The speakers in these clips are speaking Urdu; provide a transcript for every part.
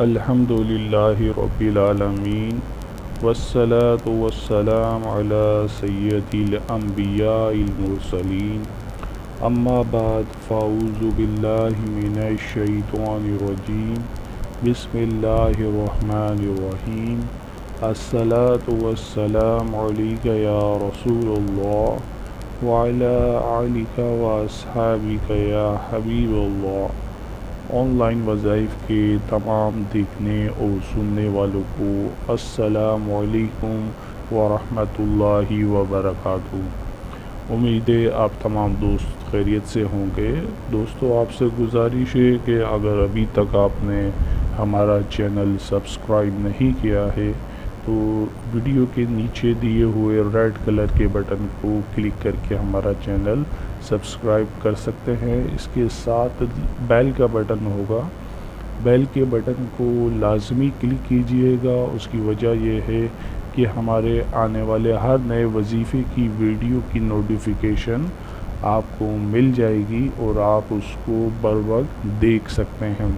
الحمدللہ رب العالمین والصلاة والسلام علی سید الانبیاء المرسلین اما بعد فاعوذ باللہ من الشیطان الرجیم بسم اللہ الرحمن الرحیم الصلاة والسلام علیک یا رسول اللہ وعلی آلک واصحابک یا حبیب اللہ۔ آن لائن وظائف کے تمام دیکھنے اور سننے والوں کو السلام علیکم ورحمۃ اللہ وبرکاتہ۔ امید ہے آپ تمام دوست خیریت سے ہوں گے۔ دوستو، آپ سے گزارش ہے کہ اگر ابھی تک آپ نے ہمارا چینل سبسکرائب نہیں کیا ہے تو ویڈیو کے نیچے دیے ہوئے ریڈ کلر کے بٹن کو کلک کر کے ہمارا چینل سبسکرائب کر سکتے ہیں۔ اس کے ساتھ بیل کا بٹن ہوگا، بیل کے بٹن کو لازمی کلک کیجئے گا۔ اس کی وجہ یہ ہے کہ ہمارے آنے والے ہر نئے وظیفے کی ویڈیو کی نوٹیفیکیشن آپ کو مل جائے گی اور آپ اس کو بر وقت دیکھ سکتے ہیں۔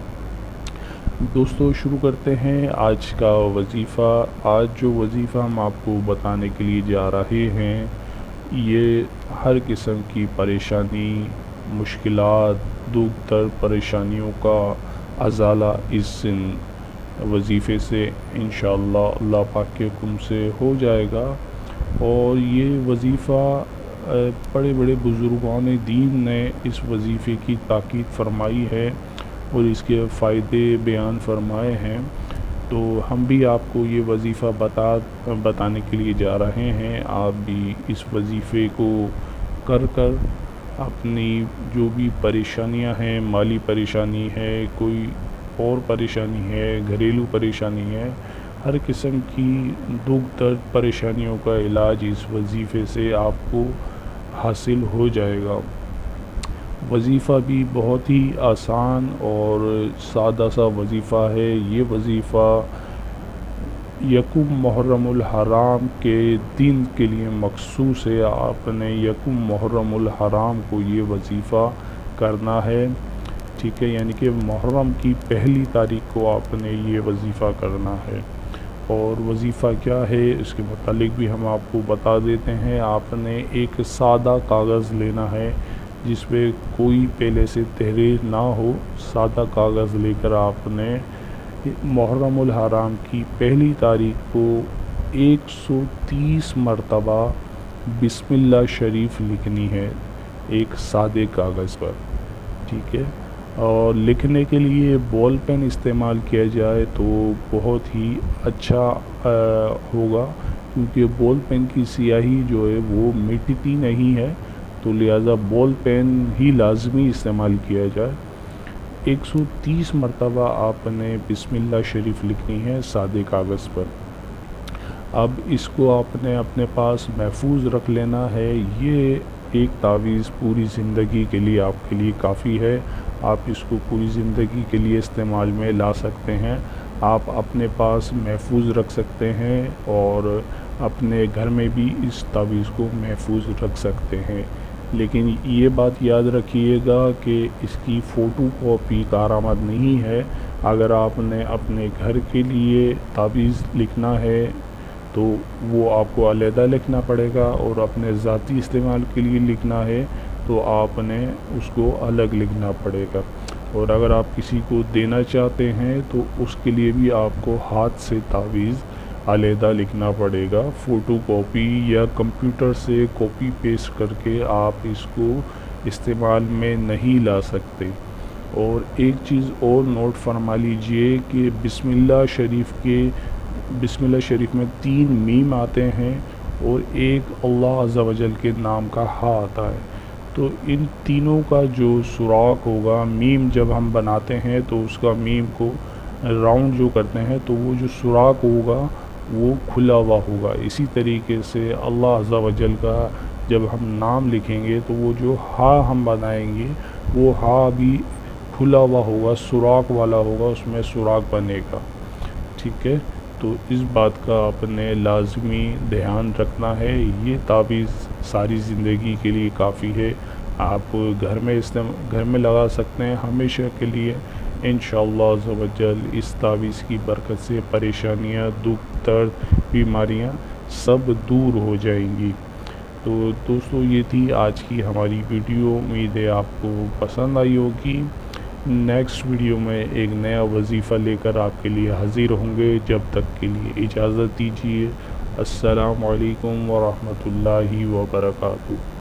دوستو، شروع کرتے ہیں آج کا وظیفہ۔ آج جو وظیفہ ہم آپ کو بتانے کے لیے جا رہے ہیں، یہ ہر قسم کی پریشانی، مشکلات، دکھ درد، پریشانیوں کا ازالہ اس وظیفے سے انشاءاللہ اللہ پاک کے حکم سے ہو جائے گا۔ اور یہ وظیفہ بڑے بڑے بزرگان دین نے اس وظیفے کی تاکید فرمائی ہے اور اس کے فائدے بیان فرمائے ہیں، تو ہم بھی آپ کو یہ وظیفہ بتانے کے لیے جا رہے ہیں۔ آپ بھی اس وظیفے کو کر اپنی جو بھی پریشانیاں ہیں، مالی پریشانی ہے، کوئی اور پریشانی ہے، گھریلو پریشانی ہے، ہر قسم کی دکھ درد پریشانیوں کا علاج اس وظیفے سے آپ کو حاصل ہو جائے گا۔ وظیفہ بھی بہت ہی آسان اور سادہ سا وظیفہ ہے۔ یہ وظیفہ یکم محرم الحرام کے دن کے لیے مخصوص ہے۔ آپ نے یکم محرم الحرام کو یہ وظیفہ کرنا ہے، ٹھیک ہے، یعنی کہ محرم کی پہلی تاریخ کو آپ نے یہ وظیفہ کرنا ہے۔ اور وظیفہ کیا ہے اس کے متعلق بھی ہم آپ کو بتا دیتے ہیں۔ آپ نے ایک سادہ کاغذ لینا ہے جس پہ کوئی پہلے سے تحریر نہ ہو۔ سادہ کاغذ لے کر آپ نے محرم الحرام کی پہلی تاریخ کو 130 مرتبہ بسم اللہ شریف لکھنی ہے ایک سادے کاغذ پر، ٹھیک ہے۔ اور لکھنے کے لیے بال پین استعمال کیا جائے تو بہت ہی اچھا ہوگا، کیونکہ بال پین کی سیاہی جو ہے وہ مٹتی نہیں ہے، تو لہٰذا بال پین ہی لازمی استعمال کیا جائے۔ 130 مرتبہ آپ نے بسم اللہ شریف لکھنی ہے سادے کاغذ پر۔ اب اس کو آپ نے اپنے پاس محفوظ رکھ لینا ہے۔ یہ ایک تعویذ پوری زندگی کے لیے آپ کے لیے کافی ہے۔ آپ اس کو پوری زندگی کے لیے استعمال میں لا سکتے ہیں۔ آپ اپنے پاس محفوظ رکھ سکتے ہیں اور اپنے گھر میں بھی اس تعویذ کو محفوظ رکھ سکتے ہیں، لیکن یہ بات یاد رکھیے گا کہ اس کی فوٹو کاپی کارآمد نہیں ہے۔ اگر آپ نے اپنے گھر کے لیے تعویذ لکھنا ہے تو وہ آپ کو علیحدہ لکھنا پڑے گا، اور اپنے ذاتی استعمال کے لیے لکھنا ہے تو آپ نے اس کو الگ لکھنا پڑے گا۔ اور اگر آپ کسی کو دینا چاہتے ہیں تو اس کے لیے بھی آپ کو ہاتھ سے تعویذ علیحدہ لکھنا پڑے گا۔ فوٹو کاپی یا کمپیوٹر سے کاپی پیسٹ کر کے آپ اس کو استعمال میں نہیں لا سکتے۔ اور ایک چیز اور نوٹ فرما لیجئے کہ بسم اللہ شریف میں 3 میم آتے ہیں اور ایک اللہ عز و جل کے نام کا ہا آتا ہے، تو ان تینوں کا جو سراغ ہوگا، میم جب ہم بناتے ہیں تو اس کا میم کو راؤنڈ جو کرتے ہیں تو وہ جو سراغ ہوگا وہ کھلا ہوا ہوگا۔ اسی طریقے سے اللہ عز و جل کا جب ہم نام لکھیں گے تو وہ جو ہا ہم بنائیں گے وہ ہا بھی کھلا ہوا ہوگا، سراغ والا ہوگا، اس میں سراغ بنے گا، ٹھیک ہے۔ تو اس بات کا آپ نے لازمی دھیان رکھنا ہے۔ یہ تعویذ ساری زندگی کے لیے کافی ہے۔ آپ گھر میں لگا سکتے ہیں ہمیشہ کے لیے، انشاءاللہ عز و جل اس تعویذ کی برکت سے پریشانیاں، دکھ، درد، بیماریاں سب دور ہو جائیں گی۔ تو دوستو یہ تھی آج کی ہماری ویڈیو، امید ہے آپ کو پسند آئی ہوگی۔ نیکسٹ ویڈیو میں ایک نیا وظیفہ لے کر آپ کے لیے حاضر ہوں گے، جب تک کے لیے اجازت دیجیے۔ السلام علیکم ورحمۃ اللہ وبرکاتہ۔